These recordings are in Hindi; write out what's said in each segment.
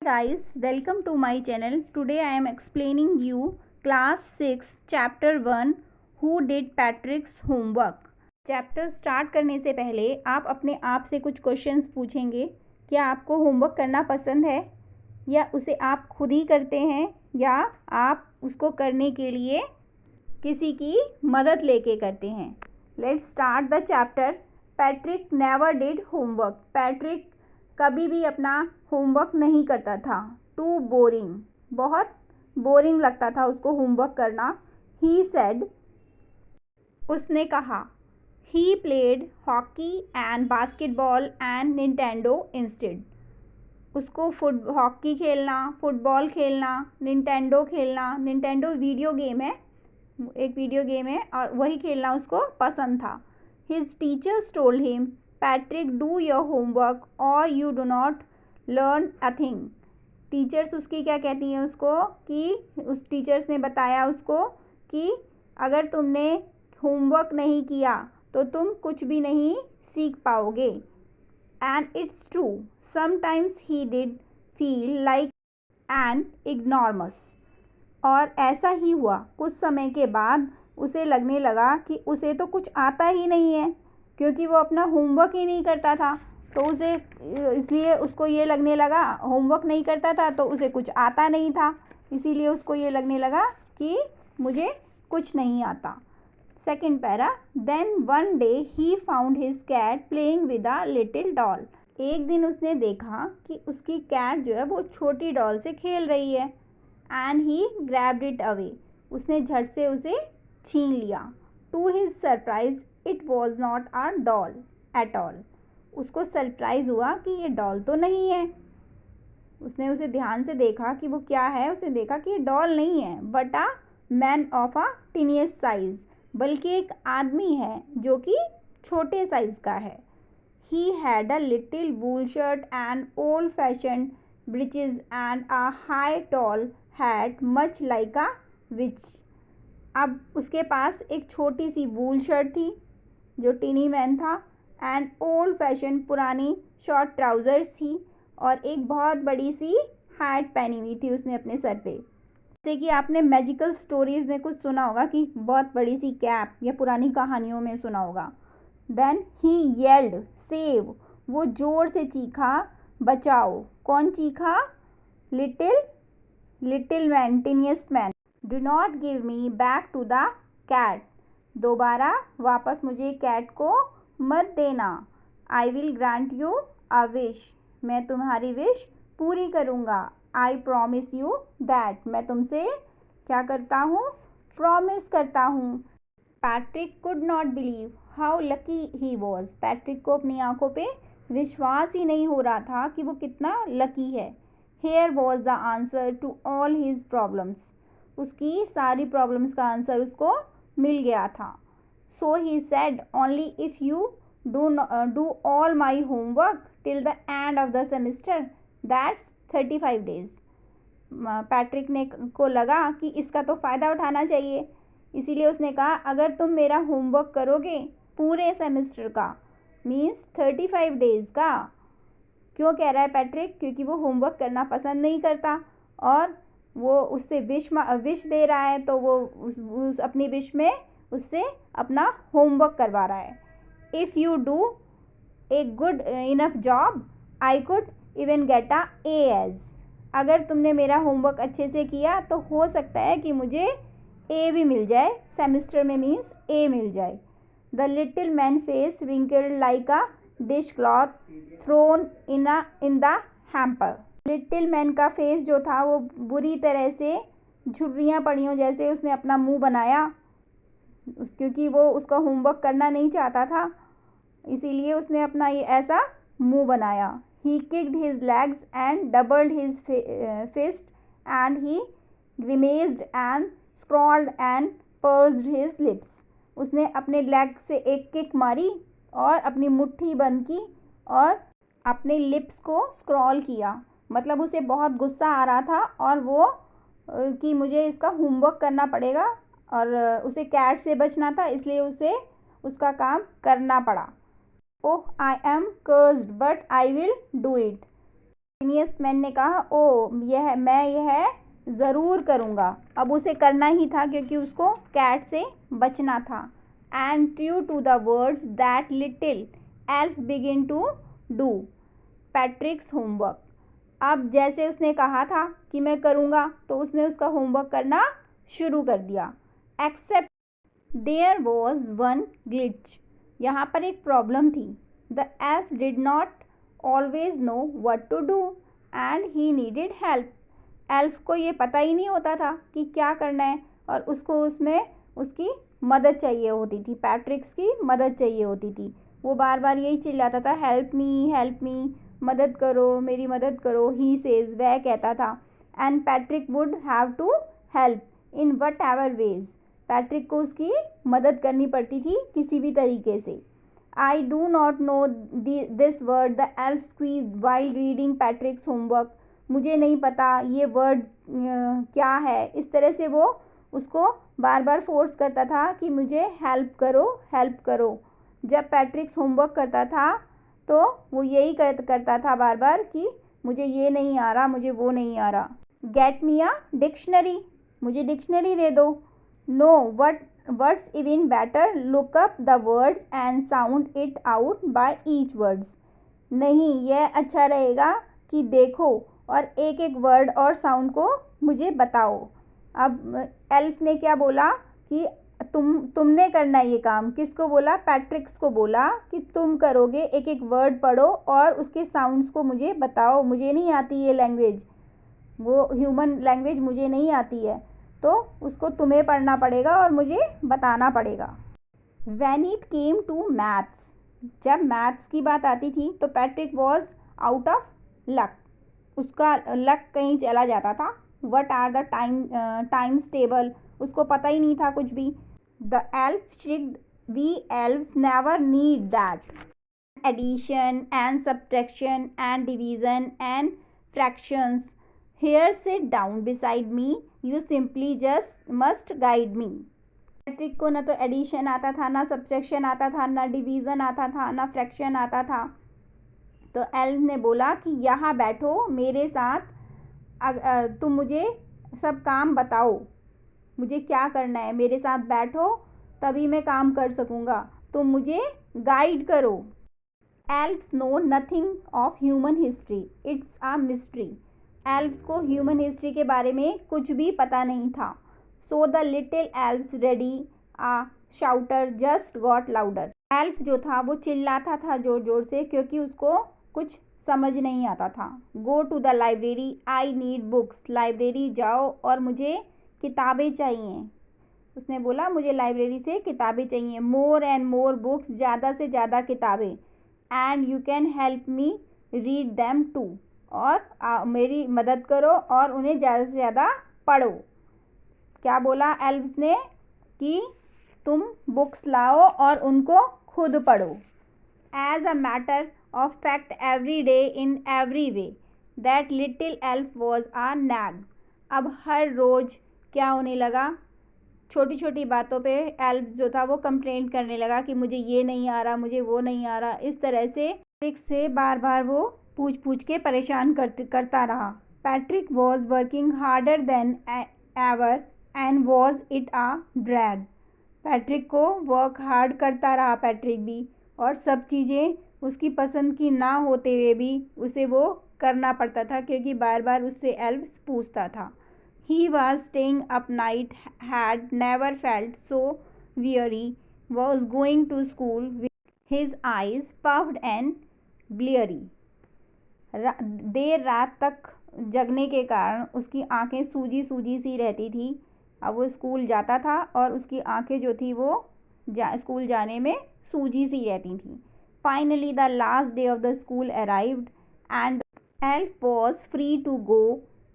Guys, welcome to my channel. Today I am explaining you class 6 chapter 1 who did Patrick's homework. Chapter start करने से पहले आप अपने आप से कुछ क्वेश्चंस पूछेंगे। क्या आपको होमवर्क करना पसंद है या उसे आप खुद ही करते हैं या आप उसको करने के लिए किसी की मदद लेके करते हैं। Let's start the chapter. Patrick never did homework. Patrick कभी भी अपना होमवर्क नहीं करता था। टू बोरिंग, बहुत बोरिंग लगता था उसको होमवर्क करना। ही सेड, उसने कहा। He played hockey and basketball and Nintendo instead. उसको हॉकी खेलना, फुटबॉल खेलना, निंटेंडो खेलना, निंटेंडो वीडियो गेम है, एक वीडियो गेम है और वही खेलना उसको पसंद था। His teachers told him, Patrick do your homework और you do not learn a thing. Teachers उसकी क्या कहती हैं उसको कि उस टीचर्स ने बताया उसको कि अगर तुमने होमवर्क नहीं किया तो तुम कुछ भी नहीं सीख पाओगे। And it's true, sometimes he did feel like an ignoramus. और ऐसा ही हुआ, कुछ समय के बाद उसे लगने लगा कि उसे तो कुछ आता ही नहीं है क्योंकि वो अपना होमवर्क ही नहीं करता था। तो उसे इसलिए उसको ये लगने लगा, होमवर्क नहीं करता था तो उसे कुछ आता नहीं था, इसीलिए उसको ये लगने लगा कि मुझे कुछ नहीं आता। Second para, then one day he found his cat playing with a little doll. एक दिन उसने देखा कि उसकी कैट जो है वो छोटी डॉल से खेल रही है। And he grabbed it away, उसने झट से उसे छीन लिया। To his surprise it was not a doll at all. उसको सरप्राइज़ हुआ कि ये डॉल तो नहीं है। उसने उसे ध्यान से देखा कि वो क्या है। उसने देखा कि ये डॉल नहीं है but a man of a tiniest size, बल्कि एक आदमी है जो कि छोटे साइज का है। He had a little wool shirt and old fashion breeches and a high tall hat much like a witch. अब उसके पास एक छोटी सी वूल शर्ट थी जो टीनी मैन था, एंड ओल्ड फैशन पुरानी शॉर्ट ट्राउज़र्स थी और एक बहुत बड़ी सी हैट पहनी हुई थी उसने अपने सर पे। जैसे कि आपने मैजिकल स्टोरीज़ में कुछ सुना होगा कि बहुत बड़ी सी कैप, या पुरानी कहानियों में सुना होगा। देन ही येल्ड सेव, वो ज़ोर से चीखा बचाओ। कौन चीखा? Little man, tiniest man. Do not give me back to the cat, दोबारा वापस मुझे कैट को मत देना। I will grant you a wish, मैं तुम्हारी विश पूरी करूँगा। आई प्रॉमिस यू दैट, मैं तुमसे क्या करता हूँ? प्रॉमिस करता हूँ। Patrick could not believe how lucky he was. Patrick को अपनी आंखों पे विश्वास ही नहीं हो रहा था कि वो कितना लकी है। Here was the answer to all his problems, उसकी सारी प्रॉब्लम्स का आंसर उसको मिल गया था। So he said, only if you do all my homework till the end of the semester, that's 35 days. Patrick ने को लगा कि इसका तो फ़ायदा उठाना चाहिए, इसीलिए उसने कहा अगर तुम मेरा होमवर्क करोगे पूरे सेमेस्टर का, मीन्स 35 डेज़ का। क्यों कह रहा है पैट्रिक? क्योंकि वो होमवर्क करना पसंद नहीं करता और वो उससे विश दे रहा है, तो वो उस अपनी विश में उससे अपना होमवर्क करवा रहा है। If you do a good enough job I could even get a A. अगर तुमने मेरा होमवर्क अच्छे से किया तो हो सकता है कि मुझे ए भी मिल जाए सेमेस्टर में, मीन्स ए मिल जाए। The little man face wrinkled like a dish cloth thrown in the hamper. Little man का फेस जो था वो बुरी तरह से झुर्रियाँ पड़ी हों जैसे उसने अपना मुंह बनाया, क्योंकि वो उसका होमवर्क करना नहीं चाहता था, इसीलिए उसने अपना ये ऐसा मुंह बनाया। He kicked his legs and doubled his fist and he grimaced and scowled and pursed his lips. उसने अपने लेग से एक किक मारी और अपनी मुट्ठी बंद की और अपने लिप्स को स्क्रॉल किया। मतलब उसे बहुत गुस्सा आ रहा था और वो कि मुझे इसका होमवर्क करना पड़ेगा और उसे कैट से बचना था, इसलिए उसे उसका काम करना पड़ा। Oh I am cursed but I will do it. Tiniest man ने कहा, ओ मैं ज़रूर करूँगा। अब उसे करना ही था क्योंकि उसको कैट से बचना था। And true to the words that little elf begin to do Patrick's homework. अब जैसे उसने कहा था कि मैं करूँगा, तो उसने उसका होमवर्क करना शुरू कर दिया। Except there was one glitch. यहाँ पर एक प्रॉब्लम थी। The elf did not always know what to do and he needed help. Elf को ये पता ही नहीं होता था कि क्या करना है और उसको उसमें उसकी मदद चाहिए होती थी, पैट्रिक्स की मदद चाहिए होती थी। वो बार बार यही चिल्लाता था, हेल्प मी, मदद करो, मेरी मदद करो। ही सेज, वह कहता था। And Patrick would have to help in whatever ways. Patrick को उसकी मदद करनी पड़ती थी किसी भी तरीके से। I do not know this word the elf squeeze while reading पैट्रिक्स homework. मुझे नहीं पता ये वर्ड क्या है। इस तरह से वो उसको बार बार फोर्स करता था कि मुझे हेल्प करो। जब पैट्रिक्स होमवर्क करता था तो वो यही करता था बार बार कि मुझे ये नहीं आ रहा, मुझे वो नहीं आ रहा। गेट मी अ डिक्शनरी, मुझे डिक्शनरी दे दो। No, words even better, look up the words and sound it out by each words. नहीं, यह अच्छा रहेगा कि देखो और एक एक वर्ड और साउंड को मुझे बताओ। अब एल्फ ने क्या बोला कि तुमने करना ये काम। किसको बोला? पैट्रिक्स को बोला कि तुम करोगे, एक एक वर्ड पढ़ो और उसके साउंड्स को मुझे बताओ। मुझे नहीं आती ये लैंग्वेज, वो ह्यूमन लैंग्वेज मुझे नहीं आती है, तो उसको तुम्हें पढ़ना पड़ेगा और मुझे बताना पड़ेगा। When it came to maths, जब मैथ्स की बात आती थी तो Patrick was out of luck, उसका लक कहीं चला जाता था। What are the times table, उसको पता ही नहीं था कुछ भी। The elf shrieked, we elves never need that. Addition and subtraction and division and fractions, here sit down beside me, you simply just must guide me. Patrick को ना तो एडिशन आता था, ना सब्ट्रैक्शन आता था, ना डिवीज़न आता था, ना फ्रैक्शन आता था। तो एल्फ ने बोला कि यहाँ बैठो मेरे साथ, तुम मुझे सब काम बताओ, मुझे क्या करना है, मेरे साथ बैठो तभी मैं काम कर सकूँगा, तुम मुझे गाइड करो। Elves know nothing of human history, it's a mystery. Elves को ह्यूमन हिस्ट्री के बारे में कुछ भी पता नहीं था। So the little elf's ready a shouter just got louder. Elf जो था वो चिल्लाता था ज़ोर ज़ोर से क्योंकि उसको कुछ समझ नहीं आता था। Go to the library, I need books. Library जाओ और मुझे किताबें चाहिए। उसने बोला मुझे लाइब्रेरी से किताबें चाहिए। मोर एंड मोर बुक्स, ज़्यादा से ज़्यादा किताबें। And you can help me read them too, और मेरी मदद करो और उन्हें ज़्यादा से ज़्यादा पढ़ो। क्या बोला एल्फ्स ने कि तुम बुक्स लाओ और उनको खुद पढ़ो। As a matter of fact, every day in every way, that little elf was a nag. अब हर रोज़ क्या होने लगा, छोटी छोटी बातों पे एल्फ जो था वो कंप्लेंट करने लगा कि मुझे ये नहीं आ रहा, मुझे वो नहीं आ रहा। इस तरह से पैट्रिक से बार बार वो पूछ के परेशान करता रहा। Patrick was working harder than ever and was it a drag. Patrick को वर्क हार्ड करता रहा पैट्रिक भी, और सब चीज़ें उसकी पसंद की ना होते हुए भी उसे वो करना पड़ता था क्योंकि बार बार उससे एल्फ्स पूछता था। He was staying up night, had never felt so weary, was going to school with his eyes puffed and bleary. देर रात तक जगने के कारण उसकी आंखें सूजी सूजी सी रहती थी। अब वो स्कूल जाता था और उसकी आंखें जो थी वो स्कूल जाने में सूजी सी रहती थी। Finally the last day of the school arrived and elf was free to go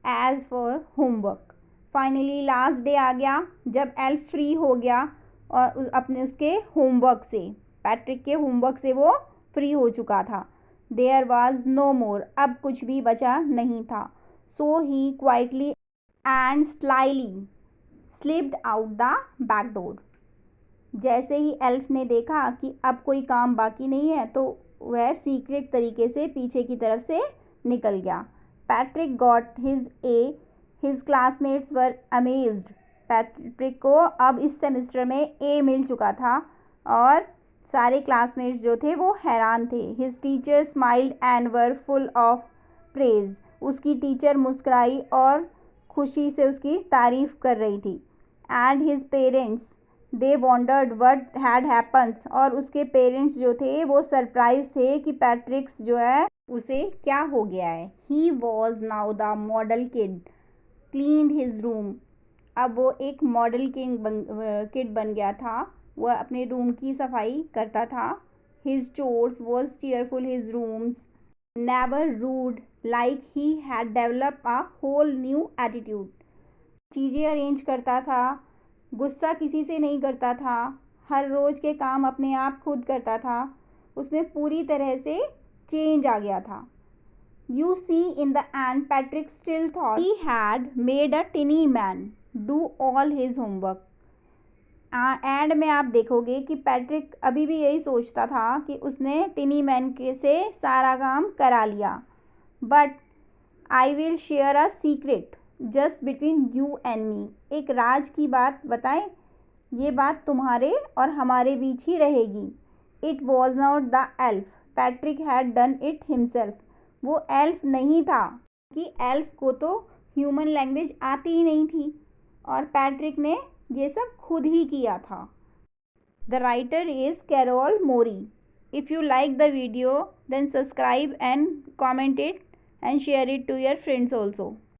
as for homework. Finally last day आ गया जब एल्फ फ्री हो गया और उसके होमवर्क से, पैट्रिक के होमवर्क से वो फ्री हो चुका था। देयर वॉज नो मोर, अब कुछ भी बचा नहीं था। So he quietly and slyly slipped out the back door. जैसे ही एल्फ ने देखा कि अब कोई काम बाकी नहीं है तो वह सीक्रेट तरीके से पीछे की तरफ से निकल गया। पैट्रिक गॉट हिज ए, हिज क्लासमेट्स वर अमेज्ड। पैट्रिक को अब इस सेमेस्टर में ए मिल चुका था और सारे क्लासमेट्स जो थे वो हैरान थे। His teacher smiled and were full of praise. उसकी टीचर मुस्कुराई और खुशी से उसकी तारीफ़ कर रही थी। And his parents they wandered what had happens. और उसके पेरेंट्स जो थे वो सरप्राइज थे कि पैट्रिक्स जो है उसे क्या हो गया है। He was now the model kid cleaned his room. अब वो एक मॉडल किड बन गया था, वह अपने रूम की सफाई करता था। His chores was cheerful, his rooms never rude, like he had develop a whole new attitude. चीज़ें अरेंज करता था, गुस्सा किसी से नहीं करता था, हर रोज़ के काम अपने आप खुद करता था। उसमें पूरी तरह से चेंज आ गया था। You see, in the end, Patrick still thought he had made a tinny man do all his homework. And में आप देखोगे कि पैट्रिक अभी भी यही सोचता था कि उसने टिनी मैन के से सारा काम करा लिया। But I will share a secret just between you and me. एक राज की बात बताएं, ये बात तुम्हारे और हमारे बीच ही रहेगी। It was not the elf, Patrick had done it himself. वो एल्फ नहीं था कि एल्फ को तो ह्यूमन लैंग्वेज आती ही नहीं थी और पैट्रिक ने ये सब खुद ही किया था। The writer is Carol Mori. If you like the video then subscribe and comment it and share it to your friends also.